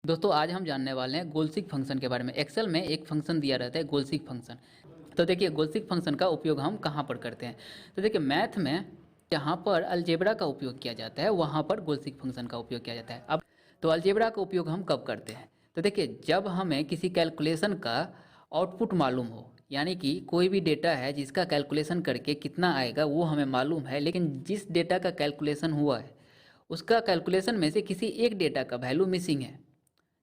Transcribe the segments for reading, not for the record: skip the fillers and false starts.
दोस्तों आज हम जानने वाले हैं गोलसिक फंक्शन के बारे में। एक्सेल में एक फंक्शन दिया रहता है गोलसिक फंक्शन। तो देखिए गोलसिक फंक्शन का उपयोग हम कहाँ पर करते हैं। तो देखिए मैथ में जहाँ पर अलजेब्रा का उपयोग किया जाता है वहाँ पर गोलसिक फंक्शन का उपयोग किया जाता है। अब तो अलजेब्रा का उपयोग हम कब करते हैं, तो देखिए जब हमें किसी कैलकुलेशन का आउटपुट मालूम हो, यानी कि कोई भी डेटा है जिसका कैलकुलेशन करके कितना आएगा वो हमें मालूम है, लेकिन जिस डेटा का कैलकुलेशन हुआ है उसका कैलकुलेशन में से किसी एक डेटा का वैल्यू मिसिंग है,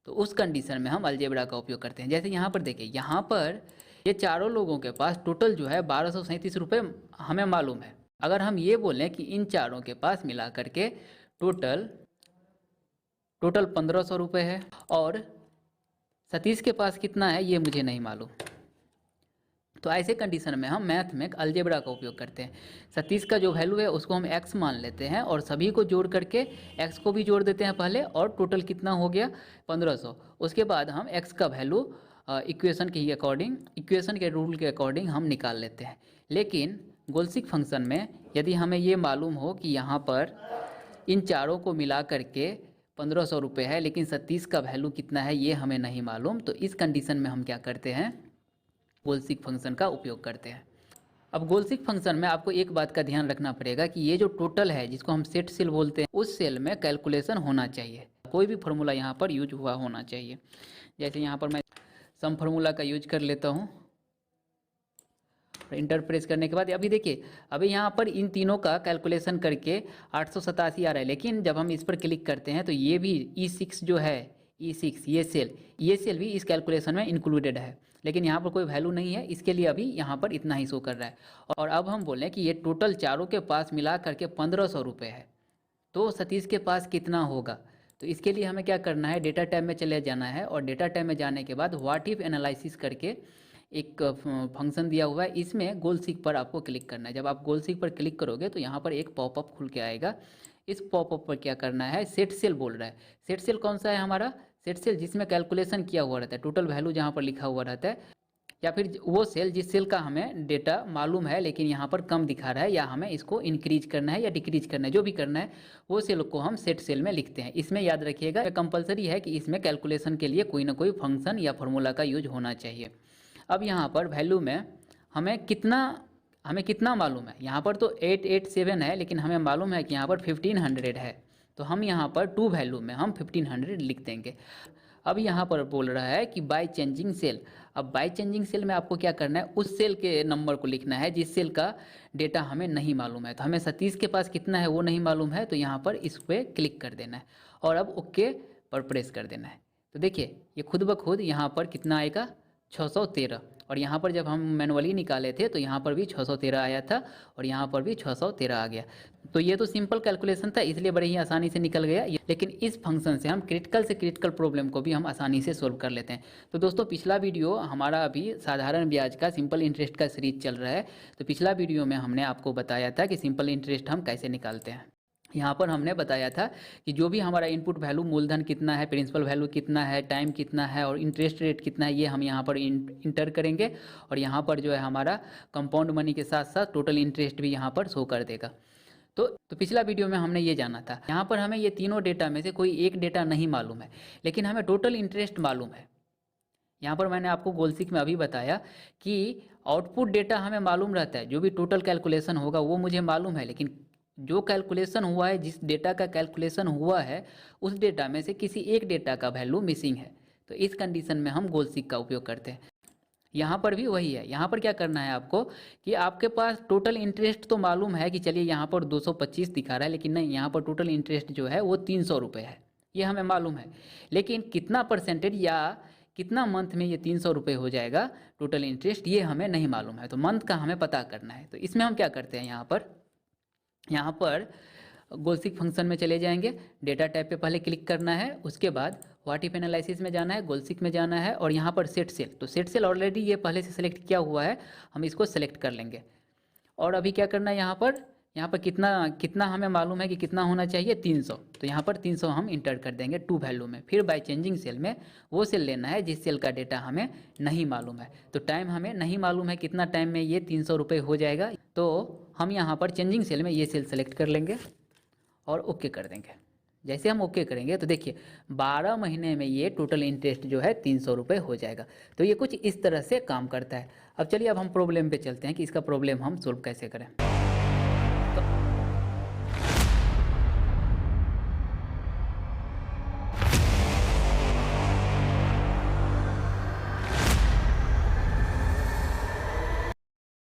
तो उस कंडीशन में हम अलजेब्रा का उपयोग करते हैं। जैसे यहाँ पर देखिए, यहाँ पर ये चारों लोगों के पास टोटल जो है 1237 रुपये हमें मालूम है। अगर हम ये बोलें कि इन चारों के पास मिला करके टोटल 1500 रुपये है और सतीश के पास कितना है ये मुझे नहीं मालूम, तो ऐसे कंडीशन में हम मैथ में अलजेब्रा का उपयोग करते हैं। सतीश का जो वैल्यू है उसको हम x मान लेते हैं और सभी को जोड़ करके x को भी जोड़ देते हैं पहले, और टोटल कितना हो गया 1500। उसके बाद हम x का वैल्यू इक्वेशन के अकॉर्डिंग, इक्वेशन के रूल के अकॉर्डिंग हम निकाल लेते हैं। लेकिन गोलसिक फंक्शन में यदि हमें ये मालूम हो कि यहाँ पर इन चारों को मिला करके 1500 रुपये है, लेकिन सतीश का वैल्यू कितना है ये हमें नहीं मालूम, तो इस कंडीशन में हम क्या करते हैं, गोलसिक फंक्शन का उपयोग करते हैं। अब गोलसिक फंक्शन में आपको एक बात का ध्यान रखना पड़ेगा कि ये जो टोटल है जिसको हम सेट सेल बोलते हैं, उस सेल में कैलकुलेशन होना चाहिए। कोई भी फार्मूला यहाँ पर यूज हुआ होना चाहिए। जैसे यहाँ पर मैं सम फार्मूला का यूज कर लेता हूँ, इंटर प्रेस करने के बाद अभी देखिए, अभी यहाँ पर इन तीनों का कैलकुलेशन करके 887 आ रहा है, लेकिन जब हम इस पर क्लिक करते हैं तो ये भी E6 जो है, E6 ये सेल भी इस कैलकुलेशन में इंक्लूडेड है, लेकिन यहाँ पर कोई वैल्यू नहीं है, इसके लिए अभी यहाँ पर इतना ही शो कर रहा है। और अब हम बोलें कि ये टोटल चारों के पास मिला करके 1500 रुपये है, तो सतीश के पास कितना होगा। तो इसके लिए हमें क्या करना है, डेटा टैब में चले जाना है, और डेटा टैब में जाने के बाद व्हाट इफ एनालिसिस करके एक फंक्शन दिया हुआ है, इसमें गोलसिक पर आपको क्लिक करना है। जब आप गोलसिक पर क्लिक करोगे तो यहाँ पर एक पॉपअप खुल के आएगा। इस पॉपअप पर क्या करना है, सेट सेल बोल रहा है। सेट सेल कौन सा है हमारा, सेट सेल जिसमें कैलकुलेशन किया हुआ रहता है, टोटल वैल्यू जहाँ पर लिखा हुआ रहता है, या फिर वो सेल जिस सेल का हमें डेटा मालूम है लेकिन यहाँ पर कम दिखा रहा है, या हमें इसको इंक्रीज करना है या डिक्रीज करना है, जो भी करना है वो सेल को हम सेट सेल में लिखते हैं। इसमें याद रखिएगा कंपलसरी है कि इसमें कैलकुलेशन के लिए कोई ना कोई फंक्शन या फार्मूला का यूज होना चाहिए। अब यहाँ पर वैल्यू में हमें कितना मालूम है, यहाँ पर तो 887 है, लेकिन हमें मालूम है कि यहाँ पर 1500 है, तो हम यहाँ पर टू वैल्यू में हम 1500 लिख देंगे। अब यहाँ पर बोल रहा है कि बाय चेंजिंग सेल। अब बाय चेंजिंग सेल में आपको क्या करना है, उस सेल के नंबर को लिखना है जिस सेल का डेटा हमें नहीं मालूम है। तो हमें सतीश के पास कितना है वो नहीं मालूम है, तो यहाँ पर इस पर क्लिक कर देना है और अब ओके पर प्रेस कर देना है। तो देखिए ये खुद ब खुद यहाँ पर कितना आएगा, 613, और यहाँ पर जब हम मैनुअली निकाले थे तो यहाँ पर भी 613 आया था और यहाँ पर भी 613 आ गया। तो ये तो सिंपल कैलकुलेशन था, इसलिए बड़े ही आसानी से निकल गया। लेकिन इस फंक्शन से हम क्रिटिकल से क्रिटिकल प्रॉब्लम को भी हम आसानी से सोल्व कर लेते हैं। तो दोस्तों पिछला वीडियो हमारा अभी साधारण ब्याज का सिंपल इंटरेस्ट का सीरीज चल रहा है, तो पिछला वीडियो में हमने आपको बताया था कि सिंपल इंटरेस्ट हम कैसे निकालते हैं। यहाँ पर हमने बताया था कि जो भी हमारा इनपुट वैल्यू, मूलधन कितना है, प्रिंसिपल वैल्यू कितना है, टाइम कितना है और इंटरेस्ट रेट कितना है, ये हम यहाँ पर इंटर करेंगे, और यहाँ पर जो है हमारा कंपाउंड मनी के साथ साथ टोटल इंटरेस्ट भी यहाँ पर शो कर देगा। तो पिछला वीडियो में हमने ये जाना था। यहाँ पर हमें ये तीनों डेटा में से कोई एक डेटा नहीं मालूम है, लेकिन हमें टोटल इंटरेस्ट मालूम है। यहाँ पर मैंने आपको गोलसिक में अभी बताया कि आउटपुट डेटा हमें मालूम रहता है, जो भी टोटल कैलकुलेशन होगा वो मुझे मालूम है, लेकिन जो कैलकुलेशन हुआ है, जिस डेटा का कैलकुलेशन हुआ है उस डेटा में से किसी एक डेटा का वैल्यू मिसिंग है, तो इस कंडीशन में हम गोलसिक का उपयोग करते हैं। यहाँ पर भी वही है। यहाँ पर क्या करना है आपको कि आपके पास टोटल इंटरेस्ट तो मालूम है कि चलिए यहाँ पर 225 दिखा रहा है, लेकिन नहीं, यहाँ पर टोटल इंटरेस्ट जो है वो 300 रुपये है, ये हमें मालूम है, लेकिन कितना परसेंटेज या कितना मंथ में ये 300 रुपये हो जाएगा टोटल इंटरेस्ट, ये हमें नहीं मालूम है। तो मंथ का हमें पता करना है, तो इसमें हम क्या करते हैं, यहाँ पर गोलसिक फंक्शन में चले जाएंगे, डेटा टाइप पे पहले क्लिक करना है, उसके बाद व्हाट इफ एनालिसिस में जाना है, गोलसिक में जाना है, और यहाँ पर सेट सेल। तो सेट सेल ऑलरेडी ये पहले से सेलेक्ट किया हुआ है, हम इसको सेलेक्ट कर लेंगे। और अभी क्या करना है, यहाँ पर कितना हमें मालूम है कि कितना होना चाहिए, 300, तो यहाँ पर 300 हम इंटर कर देंगे टू वैल्यू में। फिर बाय चेंजिंग सेल में वो सेल लेना है जिस सेल का डेटा हमें नहीं मालूम है। तो टाइम हमें नहीं मालूम है कितना टाइम में ये 300 रुपये हो जाएगा, तो हम यहाँ पर चेंजिंग सेल में ये सेल सेलेक्ट कर लेंगे और ओके कर देंगे। जैसे हम ओके करेंगे तो देखिए 12 महीने में ये टोटल इंटरेस्ट जो है 300 रुपये हो जाएगा। तो ये कुछ इस तरह से काम करता है। अब चलिए अब हम प्रॉब्लम पे चलते हैं कि इसका प्रॉब्लम हम सोल्व कैसे करें।